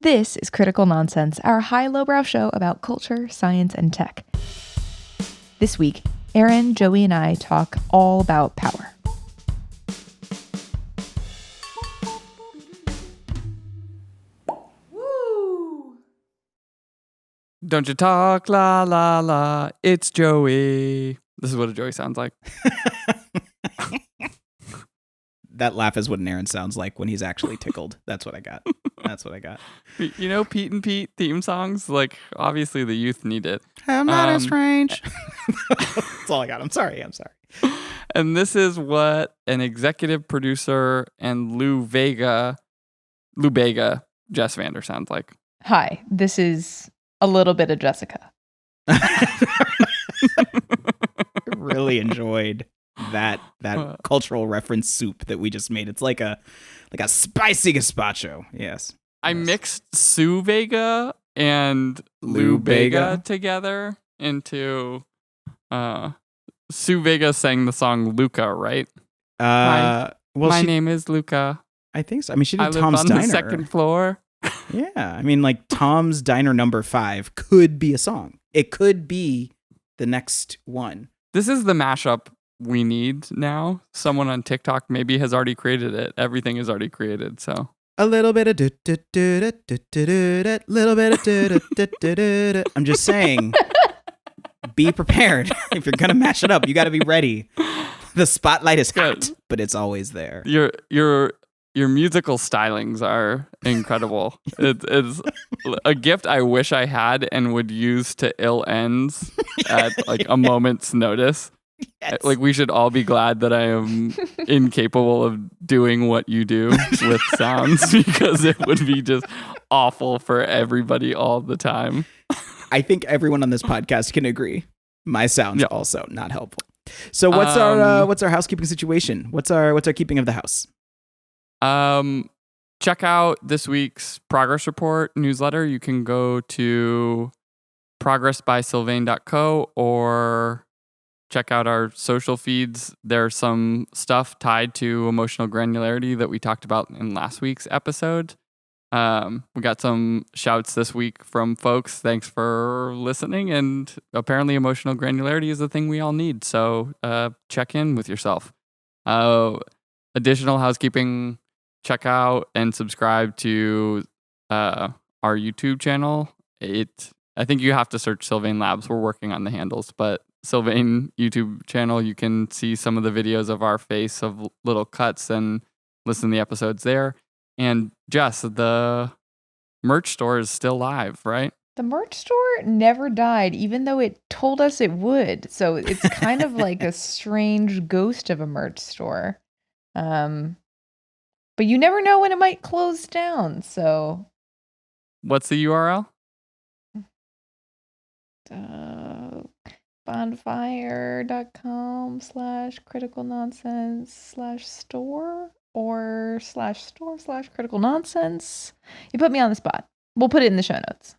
This is Critical Nonsense, our high-lowbrow show about culture, science, and tech. This week, Aaron, Joey, and I talk all about power. Woo! Don't you talk, la, la, la, it's Joey. This is what a Joey sounds like. That laugh is what an Aaron sounds like when he's actually tickled. That's what I got. You know Pete and Pete theme songs? Like, obviously the youth need it. I'm not as strange. That's all I got. I'm sorry. And this is what an executive producer and Lou Bega, Jess Vander sounds like. Hi, this is a little bit of Jessica. Really enjoyed that cultural reference soup that we just made. It's like a spicy gazpacho. Yes. I mixed Sue Vega and Lou Bega together into Sue Vega sang the song Luca, right? My name is Luca. I think so. I mean, she did I Tom's live on Diner. the second floor. Yeah. I mean, like Tom's Diner number 5 could be a song. It could be the next one. This is the mashup we need now. Someone on TikTok maybe has already created it. Everything is already created, so. A little bit of little bit of I'm just saying, be prepared. If you're gonna mash it up, you got to be ready. The spotlight is hot, but it's always there. Your musical stylings are incredible. It's a gift I wish I had and would use to ill ends at like a moment's notice. Yes. Like, we should all be glad that I am incapable of doing what you do with sounds, because it would be just awful for everybody all the time. I think everyone on this podcast can agree. My sounds also not helpful. So what's our housekeeping situation? What's our keeping of the house? Check out this week's progress report newsletter. You can go to progressbysylvain.co or check out our social feeds. There's some stuff tied to emotional granularity that we talked about in last week's episode. We got some shouts this week from folks. Thanks for listening. And apparently emotional granularity is the thing we all need. So check in with yourself. Additional housekeeping, check out and subscribe to our YouTube channel. I think you have to search Sylvain Labs. We're working on the handles, but Sylvain YouTube channel, you can see some of the videos of our face of little cuts and listen to the episodes there. And Jess, the merch store is still live, right? The merch store never died, even though it told us it would. So it's kind of like a strange ghost of a merch store. But you never know when it might close down. So what's the URL? bonfire.com/criticalnonsense/store or /store/criticalnonsense. You put me on the spot. We'll put it in the show notes.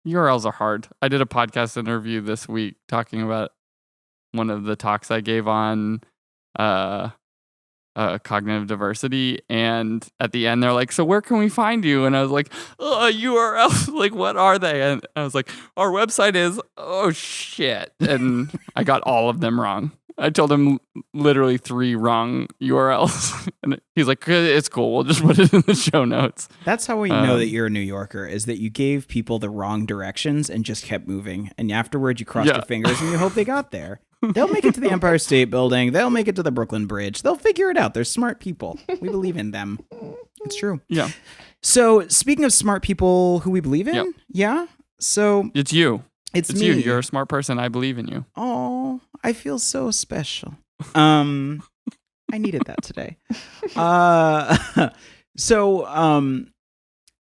URLs are hard. I did a podcast interview this week talking about one of the talks I gave on cognitive diversity, and at the end they're like, so where can we find you? And I was like, URLs, like what are they? And I was like, our website is, oh shit. And I got all of them wrong. I told him literally 3 wrong URLs. And he's like, it's cool, we'll just put it in the show notes. That's how we know that you're a New Yorker, is that you gave people the wrong directions and just kept moving, and afterwards you crossed your fingers and you hope they got there. They'll make it to the Empire State Building. They'll make it to the Brooklyn Bridge. They'll figure it out. They're smart people. We believe in them. It's true. Yeah. So speaking of smart people who we believe in, so it's you. It's me. You're a smart person. I believe in you. Oh, I feel so special. I needed that today.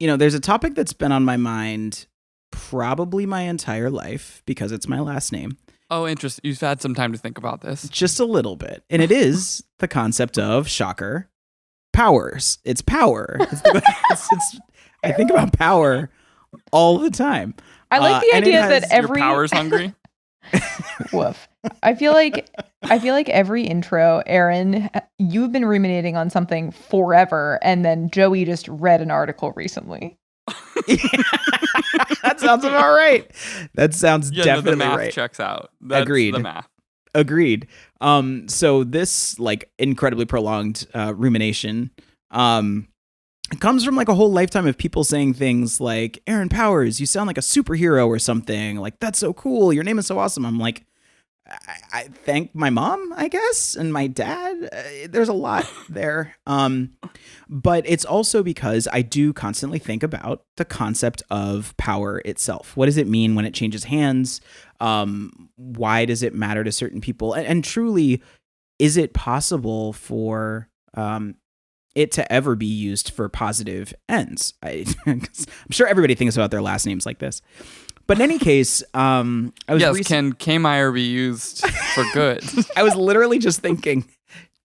There's a topic that's been on my mind probably my entire life because it's my last name. Oh, interesting. You've had some time to think about this. Just a little bit. And it is the concept of, shocker, powers. It's power. I think about power all the time. I like the idea that every... Your power's hungry? Woof. I feel like every intro, Aaron, you've been ruminating on something forever, and then Joey just read an article recently. That sounds about right. That sounds Yeah, definitely the math right. checks out. That's Agreed. the math. Agreed. So this like incredibly prolonged rumination it comes from like a whole lifetime of people saying things like, Aaron Powers, you sound like a superhero or something. Like, that's so cool. Your name is so awesome. I'm like, I thank my mom, I guess, and my dad. There's a lot there. But it's also because I do constantly think about the concept of power itself. What does it mean when it changes hands? Why does it matter to certain people? And truly, is it possible for it to ever be used for positive ends? I'm sure everybody thinks about their last names like this. But in any case, can K-Meyer be used for good? I was literally just thinking,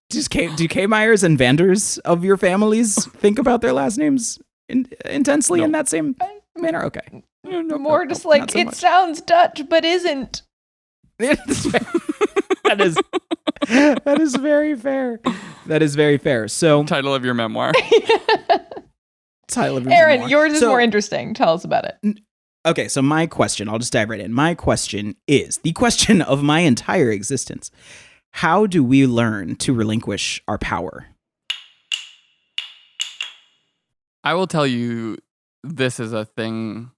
do K-Meyers and Vanders of your families think about their last names intensely in that same manner? Okay. More just like, so it sounds Dutch, but isn't. That is very fair. That is very fair. So, title of your memoir. Aaron, yours is more interesting. Tell us about it. Okay, so my question, I'll just dive right in. My question is the question of my entire existence. How do we learn to relinquish our power? I will tell you, this is a thing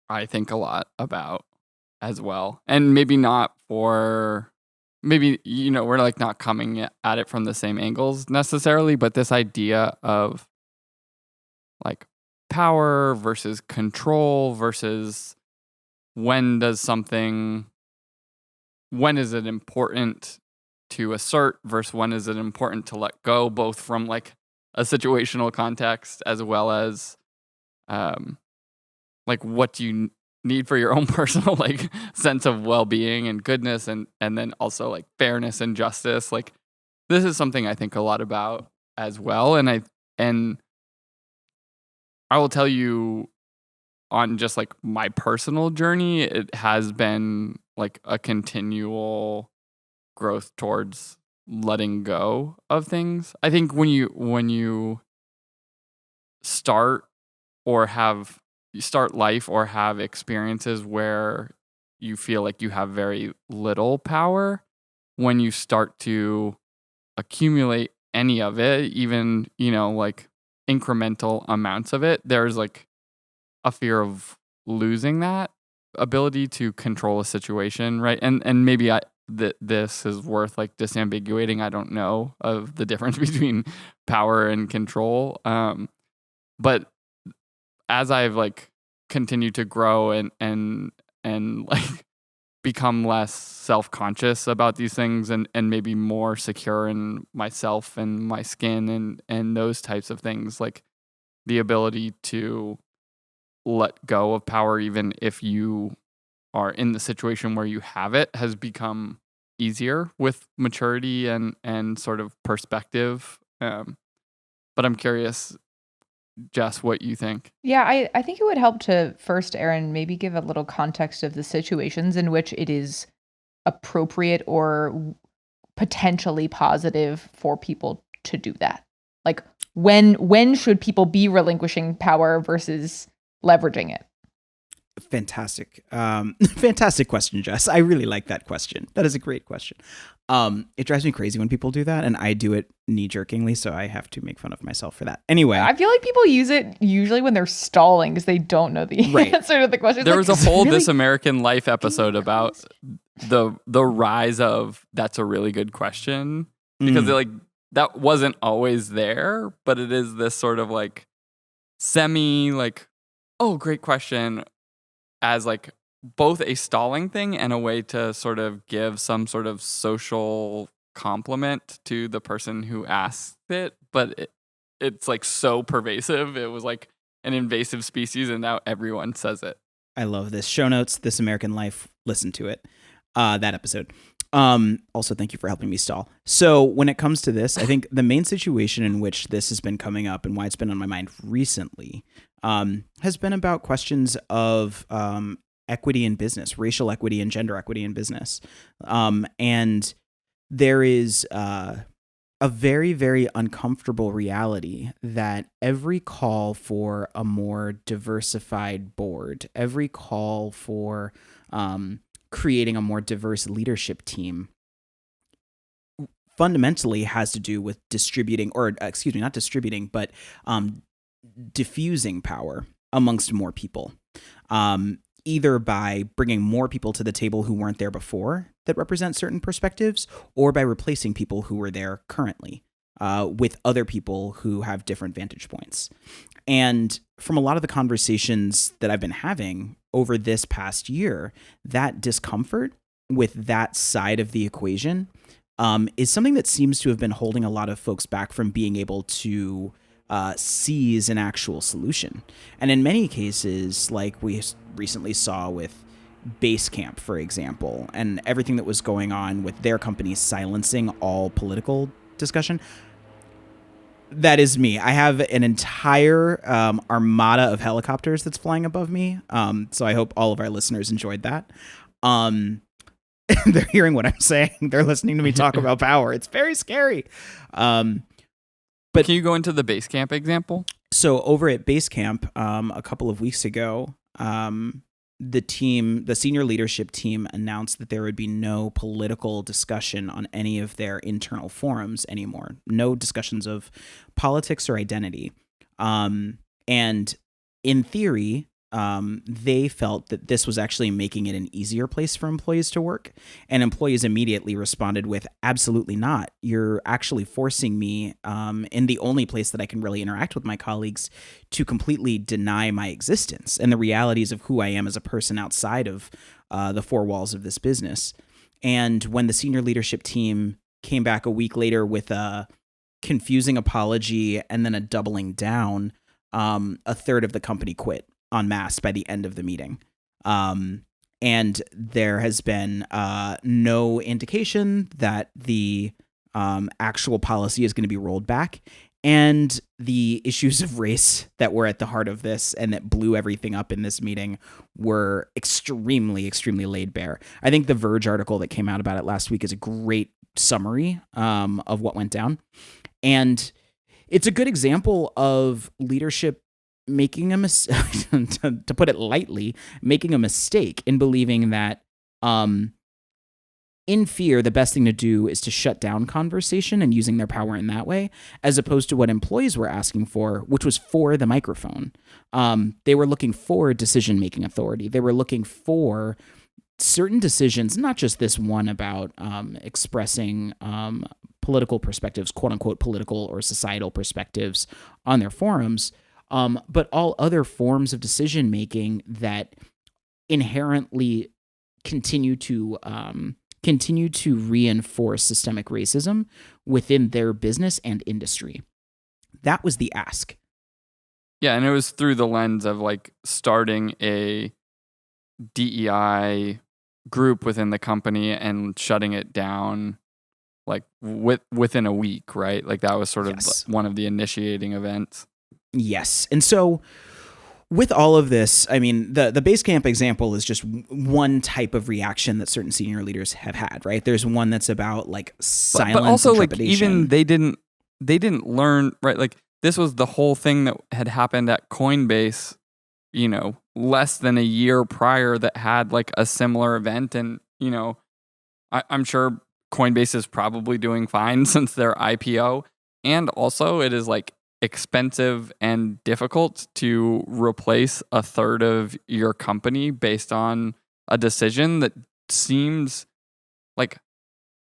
I think a lot about as well. And maybe not for, maybe, we're like not coming at it from the same angles necessarily, but this idea of like power versus control versus when is it important to assert versus when is it important to let go, both from like a situational context as well as like what do you need for your own personal like sense of well-being and goodness, and then also like fairness and justice. Like this is something I think a lot about as well, and I will tell you, on just like my personal journey, it has been like a continual growth towards letting go of things. I think when you start life or have experiences where you feel like you have very little power, when you start to accumulate any of it, even, like incremental amounts of it, there's like a fear of losing that ability to control a situation, right? And maybe this is worth like disambiguating. I don't know of the difference between power and control. But as I've like continued to grow and like become less self-conscious about these things and maybe more secure in myself and my skin and those types of things, like the ability to let go of power, even if you are in the situation where you have it, has become easier with maturity and sort of perspective. But I'm curious, Jess, what you think. Yeah, I think it would help to first, Aaron, maybe give a little context of the situations in which it is appropriate or potentially positive for people to do that. Like when should people be relinquishing power versus leveraging it? Fantastic. Fantastic question, Jess. I really like that question. That is a great question. It drives me crazy when people do that, and I do it knee-jerkingly, so I have to make fun of myself for that. Anyway. I feel like people use it usually when they're stalling because they don't know the answer to the question. There was a whole really This American Life episode about the rise of that's a really good question, because like that wasn't always there, but it is this sort of like semi like, oh, great question, as like both a stalling thing and a way to sort of give some sort of social compliment to the person who asked it. But it's like so pervasive. It was like an invasive species, and now everyone says it. I love this. Show notes, This American Life. Listen to it. That episode. Also, thank you for helping me stall. So when it comes to this, I think the main situation in which this has been coming up and why it's been on my mind recently has been about questions of equity in business, racial equity and gender equity in business. And there is a very, very uncomfortable reality that every call for a more diversified board, every call for creating a more diverse leadership team fundamentally has to do with distributing, or excuse me, not distributing, but diffusing power amongst more people. Either by bringing more people to the table who weren't there before that represent certain perspectives, or by replacing people who were there currently with other people who have different vantage points. And from a lot of the conversations that I've been having over this past year, that discomfort with that side of the equation is something that seems to have been holding a lot of folks back from being able to seize an actual solution. And in many cases, like we recently saw with Basecamp, for example, and everything that was going on with their company silencing all political discussion. That is me. I have an entire armada of helicopters that's flying above me. So I hope all of our listeners enjoyed that. They're hearing what I'm saying. They're listening to me talk about power. It's very scary. But can you go into the Basecamp example? So over at Basecamp, a couple of weeks ago, the senior leadership team announced that there would be no political discussion on any of their internal forums anymore. No discussions of politics or identity. And in theory, they felt that this was actually making it an easier place for employees to work. And employees immediately responded with, absolutely not. You're actually forcing me in the only place that I can really interact with my colleagues to completely deny my existence and the realities of who I am as a person outside of the four walls of this business. And when the senior leadership team came back a week later with a confusing apology and then a doubling down, a third of the company quit en masse by the end of the meeting. And there has been no indication that the actual policy is going to be rolled back. And the issues of race that were at the heart of this and that blew everything up in this meeting were extremely, extremely laid bare. I think the Verge article that came out about it last week is a great summary of what went down. And it's a good example of leadership making a mistake, to put it lightly, making a mistake in believing that in fear, the best thing to do is to shut down conversation and using their power in that way, as opposed to what employees were asking for, which was for the microphone. They were looking for decision-making authority. They were looking for certain decisions, not just this one about expressing political perspectives, quote unquote, political or societal perspectives on their forums, but all other forms of decision making that inherently continue to reinforce systemic racism within their business and industry. That was the ask. Yeah, and it was through the lens of like starting a DEI group within the company and shutting it down like within a week, right? Like that was sort of one of the initiating events. Yes. And so with all of this, I mean, the Basecamp example is just one type of reaction that certain senior leaders have had, right? There's one that's about like silence, but also and like even they didn't learn, right? Like this was the whole thing that had happened at Coinbase, you know, less than a year prior that had like a similar event. And, you know, I'm sure Coinbase is probably doing fine since their IPO. And also it is like expensive and difficult to replace a third of your company based on a decision that seems like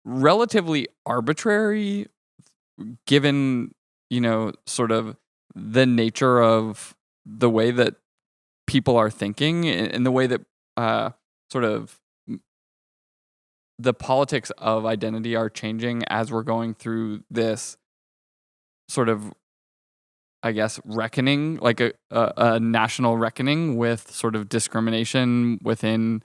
relatively arbitrary given, you know, sort of the nature of the way that people are thinking and the way that sort of the politics of identity are changing as we're going through this sort of, I guess, reckoning, like a national reckoning with sort of discrimination within,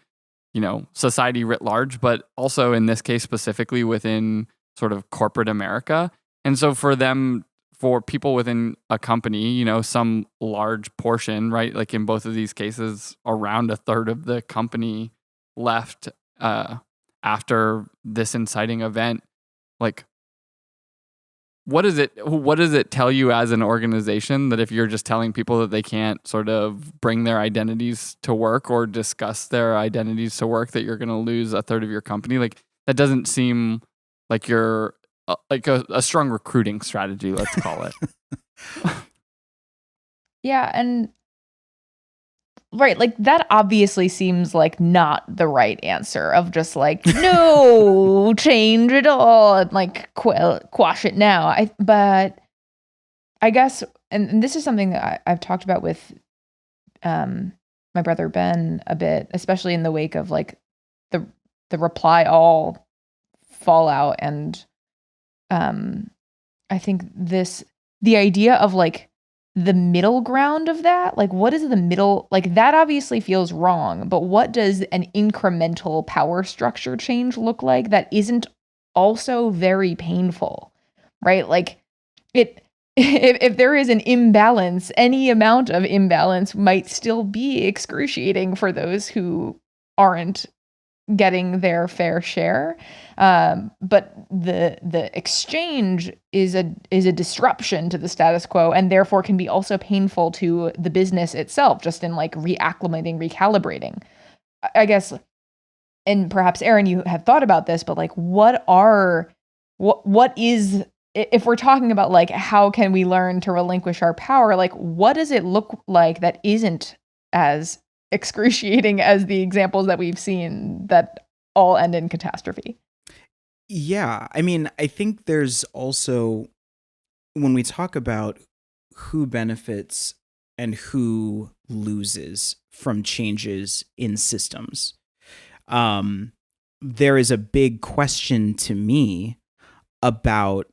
you know, society writ large, but also in this case specifically within sort of corporate America. And so for people within a company, you know, some large portion, right? Like in both of these cases, around a third of the company left after this inciting event, like what does it tell you as an organization that if you're just telling people that they can't sort of bring their identities to work or discuss their identities to work, that you're going to lose a third of your company? Like, that doesn't seem like you're like a strong recruiting strategy, let's call it. Yeah, and right, like that obviously seems like not the right answer of just like no change at all and like quash it now. But I guess, and this is something that I've talked about with my brother Ben a bit, especially in the wake of like the reply all fallout, and I think the idea of like the middle ground of that, like what is the middle, like that obviously feels wrong, but what does an incremental power structure change look like that isn't also very painful, right? Like if there is an imbalance, any amount of imbalance might still be excruciating for those who aren't getting their fair share, but the exchange is a disruption to the status quo, and therefore can be also painful to the business itself, just in like reacclimating, recalibrating, I guess. And perhaps Aaron, you have thought about this, but like what is, if we're talking about like how can we learn to relinquish our power, like what does it look like that isn't as excruciating as the examples that we've seen that all end in catastrophe? Yeah, I mean, I think there's also, when we talk about who benefits and who loses from changes in systems, there is a big question to me about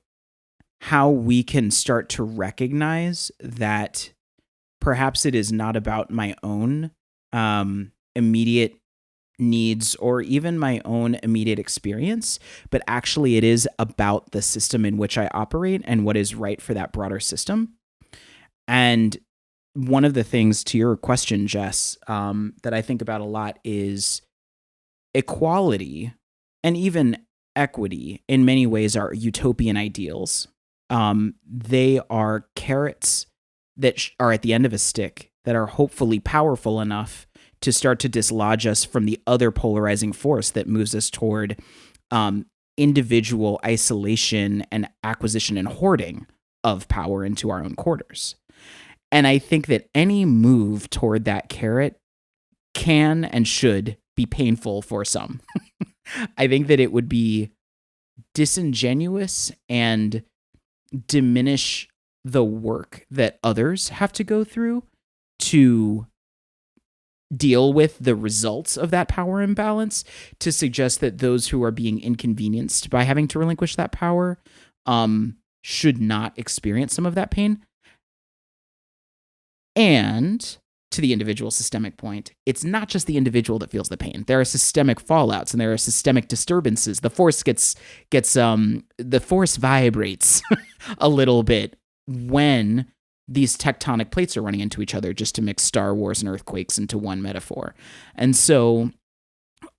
how we can start to recognize that perhaps it is not about my own immediate needs or even my own immediate experience, but actually it is about the system in which I operate and what is right for that broader system. And one of the things, to your question, Jess, that I think about a lot is equality and even equity in many ways are utopian ideals. They are carrots that are at the end of a stick that are hopefully powerful enough to start to dislodge us from the other polarizing force that moves us toward individual isolation and acquisition and hoarding of power into our own quarters. And I think that any move toward that carrot can and should be painful for some. I think that it would be disingenuous and diminish the work that others have to go through to deal with the results of that power imbalance, to suggest that those who are being inconvenienced by having to relinquish that power should not experience some of that pain. And to the individual systemic point, it's not just the individual that feels the pain. There are systemic fallouts and there are systemic disturbances. The force the force vibrates a little bit when these tectonic plates are running into each other, just to mix Star Wars and earthquakes into one metaphor. And so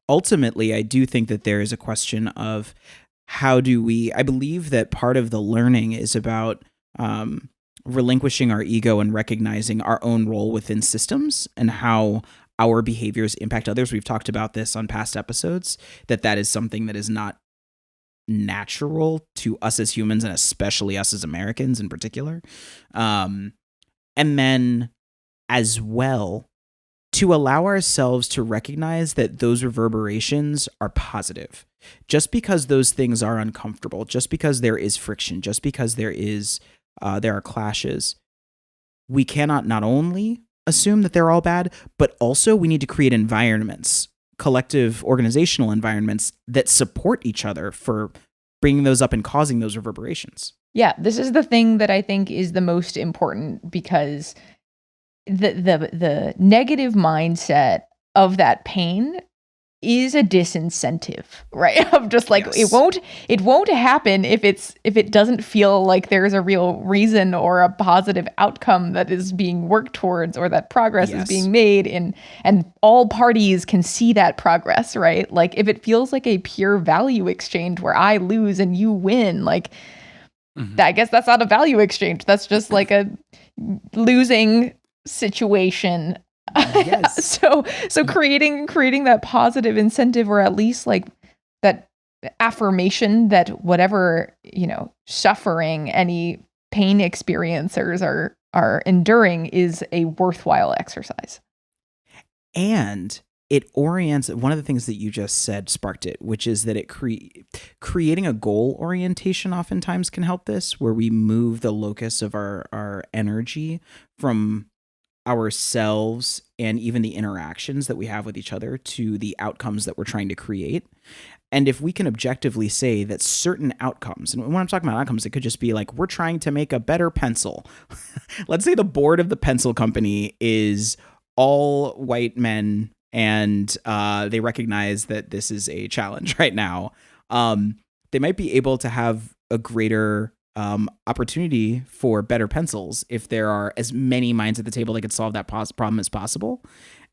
ultimately, I do think that there is a question of I believe that part of the learning is about relinquishing our ego and recognizing our own role within systems and how our behaviors impact others. We've talked about this on past episodes, that is something that is not natural to us as humans, and especially us as Americans in particular. And then as well, to allow ourselves to recognize that those reverberations are positive. Just because those things are uncomfortable, just because there is friction, just because there are clashes, we cannot not only assume that they're all bad, but also we need to create environments, collective organizational environments that support each other for bringing those up and causing those reverberations. Yeah, this is the thing that I think is the most important, because the negative mindset of that pain is a disincentive, right? Of just like, yes, it won't happen if it doesn't feel like there's a real reason or a positive outcome that is being worked towards, or that progress is being made and all parties can see that progress, right? Like if it feels like a pure value exchange where I lose and you win, like I guess that's not a value exchange. That's just like a losing situation. Yes. So creating that positive incentive, or at least like that affirmation that whatever, suffering any pain experiencers are enduring is a worthwhile exercise. And it orients, one of the things that you just said sparked it, which is that it creating a goal orientation oftentimes can help this, where we move the locus of our energy from ourselves and even the interactions that we have with each other to the outcomes that we're trying to create. And if we can objectively say that certain outcomes, and when I'm talking about outcomes, it could just be like, we're trying to make a better pencil. Let's say the board of the pencil company is all white men, and they recognize that this is a challenge right now. They might be able to have a greater opportunity for better pencils if there are as many minds at the table that could solve that problem as possible.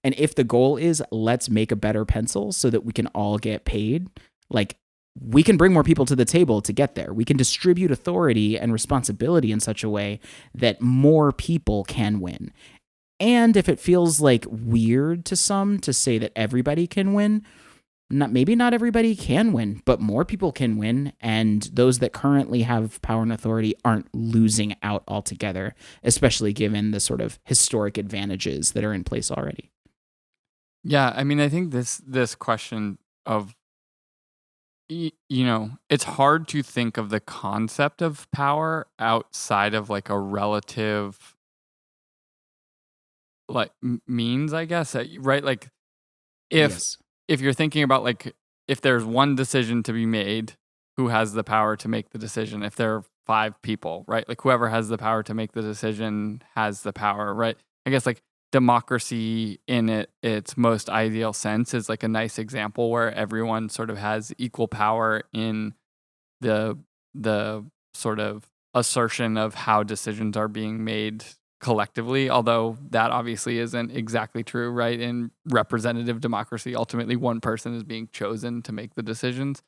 And if the goal is, let's make a better pencil so that we can all get paid, like, we can bring more people to the table to get there. We can distribute authority and responsibility in such a way that more people can win. And if it feels like weird to some to say that everybody can win, maybe not everybody can win, but more people can win. And those that currently have power and authority aren't losing out altogether, especially given the sort of historic advantages that are in place already. Yeah, I mean, I think this question of, it's hard to think of the concept of power outside of like a relative like means, I guess, right? Like if you're thinking about like, if there's one decision to be made, who has the power to make the decision? If there are 5 people, right? Like whoever has the power to make the decision has the power, right? I guess like democracy in its most ideal sense is like a nice example where everyone sort of has equal power in the sort of assertion of how decisions are being made collectively, although that obviously isn't exactly true, right? In representative democracy, ultimately one person is being chosen to make the decisions.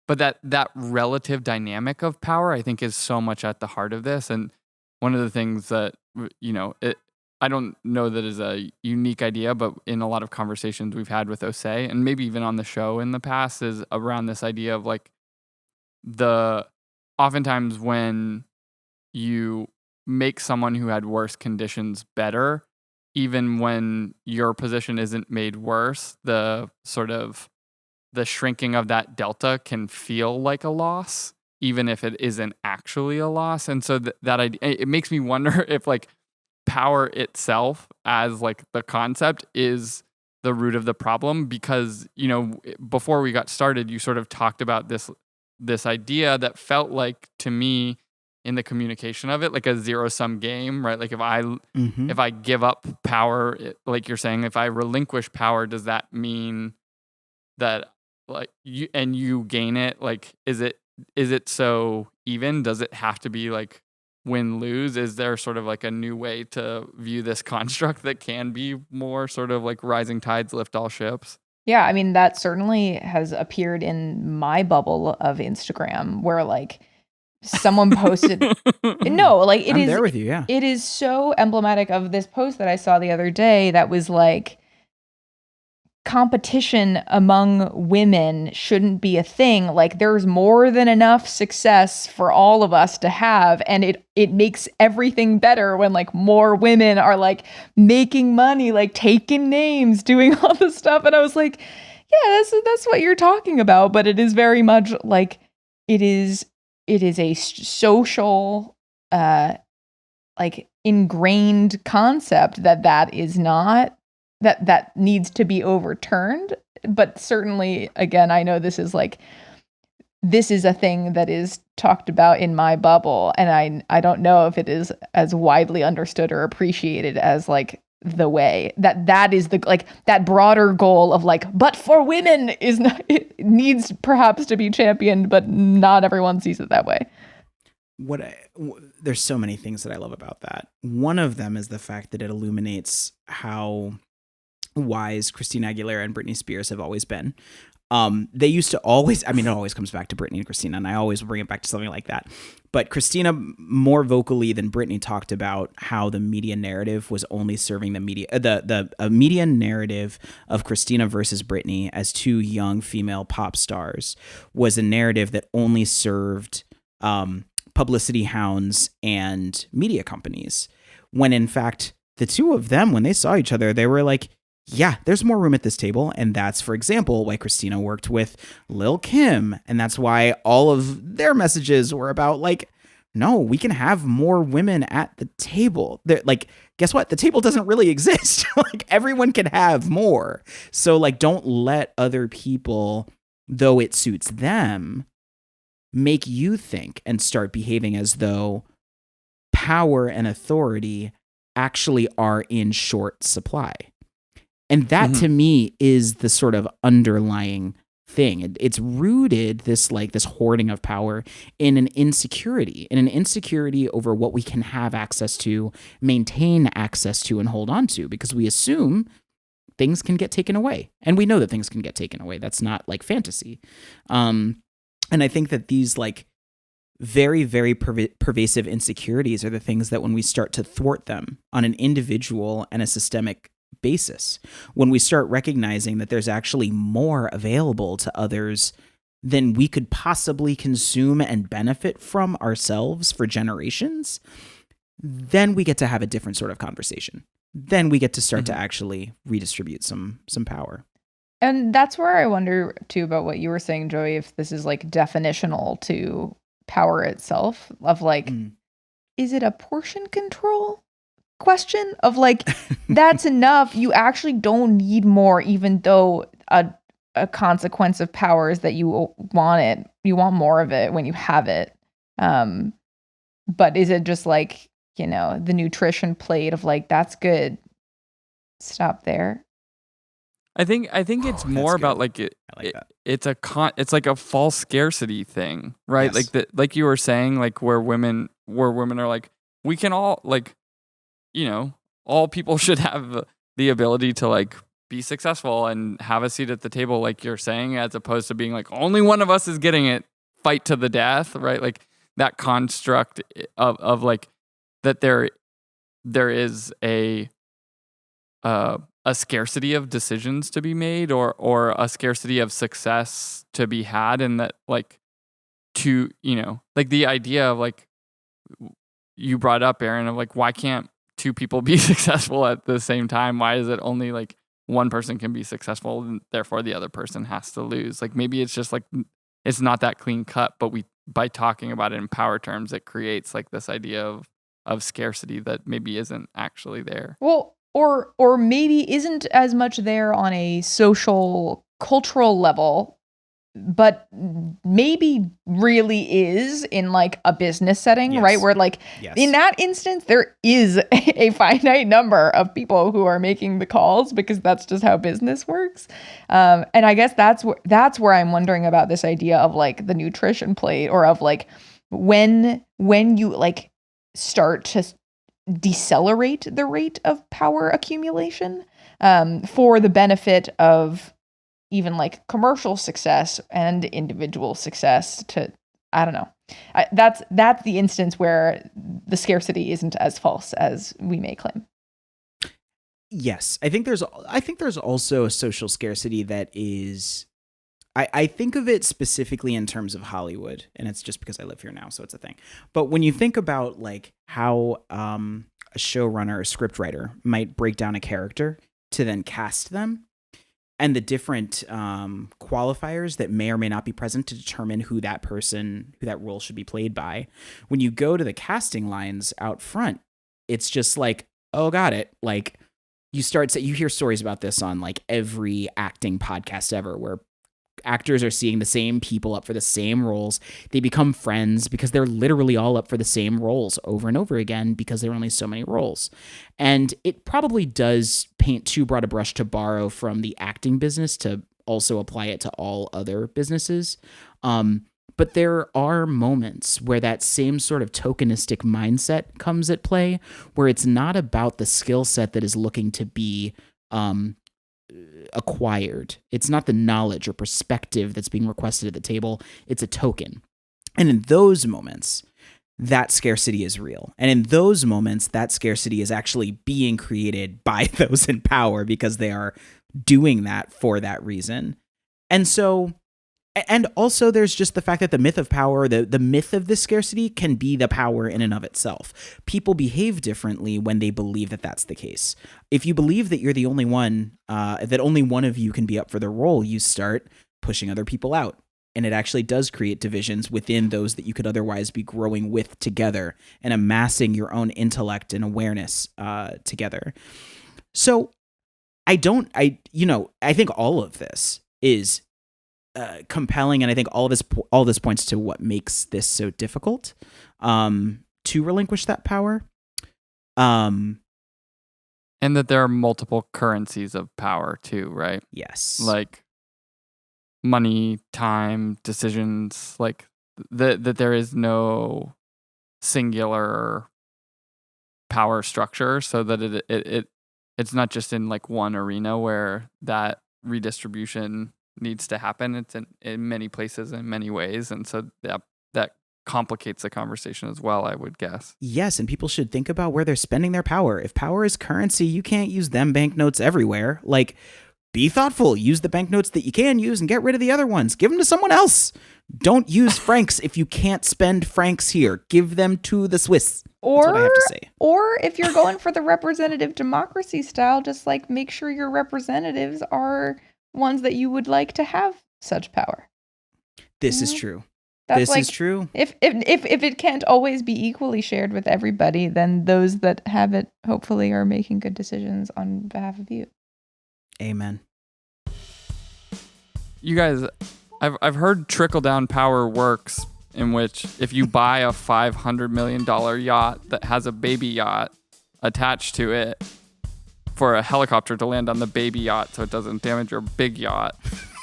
But that relative dynamic of power, I think, is so much at the heart of this. And one of the things that, I don't know that is a unique idea, but in a lot of conversations we've had with Osei, and maybe even on the show in the past, is around this idea of like oftentimes when you make someone who had worse conditions better, even when your position isn't made worse, the sort of the shrinking of that delta can feel like a loss, even if it isn't actually a loss. And so that idea, it makes me wonder if like power itself as like the concept is the root of the problem, because before we got started, you sort of talked about this idea that felt like, to me, in the communication of it, like a zero-sum game, right? Like if I give up power, like you're saying, if I relinquish power, does that mean that like you gain it? Like is it so even? Does it have to be like win-lose? Is there sort of like a new way to view this construct that can be more sort of like rising tides lift all ships? Yeah, I mean, that certainly has appeared in my bubble of Instagram, where like someone posted no, like it I'm is there with you, yeah. It is so emblematic of this post that I saw the other day that was like, competition among women shouldn't be a thing. Like there's more than enough success for all of us to have, and it makes everything better when like more women are like making money, like taking names, doing all this stuff. And I was like, yeah, that's what you're talking about. But it is very much like it is a social like ingrained concept that is not that needs to be overturned. But certainly, again, I know this is a thing that is talked about in my bubble, and I don't know if it is as widely understood or appreciated as like the way that is the like that broader goal of like, but for women is not, it needs perhaps to be championed, but not everyone sees it that way. There's so many things that I love about that. One of them is the fact that it illuminates how wise Christina Aguilera and Britney Spears have always been. They used to always, I mean, it always comes back to Britney and Christina, and I always bring it back to something like that. But Christina more vocally than Britney talked about how the media narrative was only serving the media, the media narrative of Christina versus Britney as two young female pop stars was a narrative that only served publicity hounds and media companies. When in fact, the two of them, when they saw each other, they were like, yeah, there's more room at this table. And that's, for example, why Christina worked with Lil' Kim. And that's why all of their messages were about like, no, we can have more women at the table. They're like, guess what? The table doesn't really exist. Like everyone can have more. So like, don't let other people, though it suits them, make you think and start behaving as though power and authority actually are in short supply. And that to me is the sort of underlying thing. It's rooted this hoarding of power in an insecurity over what we can have access to, maintain access to, and hold on to, because we assume things can get taken away. And we know that things can get taken away. That's not like fantasy. And I think that these like very, very pervasive insecurities are the things that when we start to thwart them on an individual and a systemic basis, when we start recognizing that there's actually more available to others than we could possibly consume and benefit from ourselves for generations, then we get to have a different sort of conversation. Then we get to start to actually redistribute some power. And that's where I wonder too about what you were saying, Joey, if this is like definitional to power itself, of like, is it a portion control question of like, that's enough. You actually don't need more, even though a consequence of power is that you want it. You want more of it when you have it. But is it just like, you know, the nutrition plate of like, that's good, stop there? I think it's more about like it's like a false scarcity thing, right? Yes. Like you were saying, like where women are like, we can all like, you know, all people should have the ability to like be successful and have a seat at the table, like you're saying, as opposed to being like, only one of us is getting it, fight to the death, right? Like that construct of like that there is a scarcity of decisions to be made or a scarcity of success to be had, and that like to, you know, like the idea of like you brought up, Aaron, of like, why can't two people be successful at the same time? Why is it only like one person can be successful and therefore the other person has to lose? Like maybe it's just like, it's not that clean cut, but by talking about it in power terms, it creates like this idea of scarcity that maybe isn't actually there. Well, or maybe isn't as much there on a social, cultural level, but maybe really is in like a business setting, Yes. right? Where like in that instance, there is a finite number of people who are making the calls because that's just how business works. And I guess that's where I'm wondering about this idea of like the nutrition plate, or of like when you like start to decelerate the rate of power accumulation for the benefit of even like commercial success and individual success. To, I don't know. That's the instance where the scarcity isn't as false as we may claim. Yes, I think there's also a social scarcity that is, I think of it specifically in terms of Hollywood, and it's just because I live here now, so it's a thing. But when you think about like how a showrunner or scriptwriter might break down a character to then cast them, and the different qualifiers that may or may not be present to determine who that role should be played by, when you go to the casting lines out front, it's just like, oh, got it. Like you hear stories about this on like every acting podcast ever, where actors are seeing the same people up for the same roles. They become friends because they're literally all up for the same roles over and over again because there are only so many roles. And it probably does paint too broad a brush to borrow from the acting business to also apply it to all other businesses. But there are moments where that same sort of tokenistic mindset comes at play, where it's not about the skill set that is looking to be acquired. It's not the knowledge or perspective that's being requested at the table. It's a token. And in those moments, that scarcity is real. And in those moments, that scarcity is actually being created by those in power because they are doing that for that reason. And so, and also there's just the fact that the myth of power, the myth of this scarcity can be the power in and of itself. People behave differently when they believe that that's the case. If you believe that you're the only one, that only one of you can be up for the role, you start pushing other people out. And it actually does create divisions within those that you could otherwise be growing with together and amassing your own intellect and awareness together. So I think all of this is compelling, and I think all this points to what makes this so difficult to relinquish that power. And that there are multiple currencies of power too, right? Yes. Like money, time, decisions, like that there is no singular power structure, so that it's not just in like one arena where that redistribution needs to happen. It's in many places in many ways, and so that complicates the conversation as well, I would guess. Yes, and people should think about where they're spending their power. If power is currency, you can't use them banknotes everywhere. Like, be thoughtful. Use the banknotes that you can use and get rid of the other ones. Give them to someone else. Don't use francs if you can't spend francs here. Give them to the Swiss. That's what I have to say. Or if you're going for the representative democracy style, just like make sure your representatives are ones that you would like to have such power. This is true. That's this is true. If it can't always be equally shared with everybody, then those that have it hopefully are making good decisions on behalf of you. Amen. You guys, I've heard trickle down power works, in which if you buy a $500 million yacht that has a baby yacht attached to it for a helicopter to land on the baby yacht so it doesn't damage your big yacht,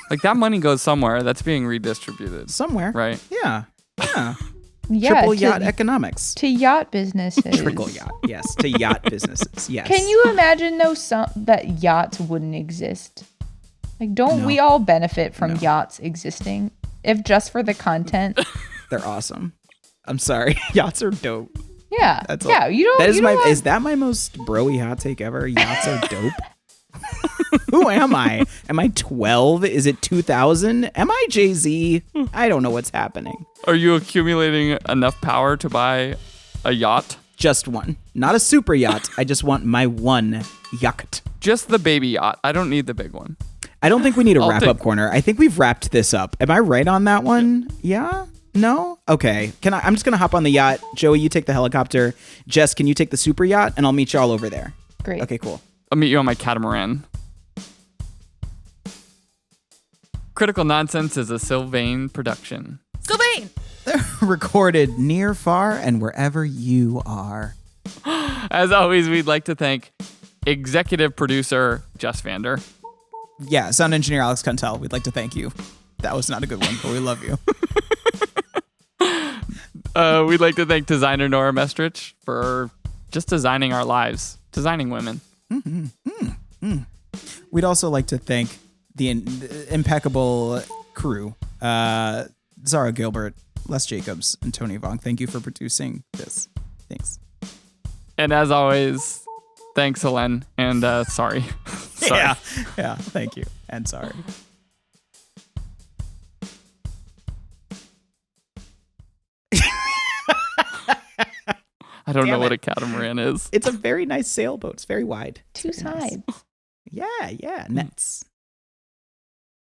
like that money goes somewhere. That's being redistributed. Somewhere. Right? Yeah. Yeah, Triple yacht economics. To yacht businesses. Trickle yacht, yes. To yacht businesses, yes. Can you imagine, though, that yachts wouldn't exist? Like, don't we all benefit from yachts existing? If just for the content. They're awesome. I'm sorry. Yachts are dope. Yeah. That's yeah. You don't. Is that my most broy hot take ever? Yachts are dope. Who am I? Am I 12? Is it 2000? Am I Jay-Z? I don't know what's happening. Are you accumulating enough power to buy a yacht? Just one. Not a super yacht. I just want my one yacht. Just the baby yacht. I don't need the big one. I don't think we need a wrap-up corner. I think we've wrapped this up. Am I right on that one? Yeah? No? Okay. I'm just going to hop on the yacht. Joey, you take the helicopter. Jess, can you take the super yacht? And I'll meet you all over there. Great. Okay, cool. I'll meet you on my catamaran. Critical Nonsense is a Sylvain production. Sylvain! Recorded near, far, and wherever you are. As always, we'd like to thank executive producer Jess Vander. Yeah, sound engineer Alex Cantel. We'd like to thank you. That was not a good one, but we love you. We'd like to thank designer Nora Mestrich for just designing our lives, designing women. We'd also like to thank the impeccable crew, Zara Gilbert, Les Jacobs, and Tony Vong. Thank you for producing this. Thanks. And as always, thanks, Helen, and sorry. Sorry. Yeah, thank you, and sorry. I don't know what a catamaran is. It's a very nice sailboat. It's very wide. Two sides. Nice. Yeah, nets.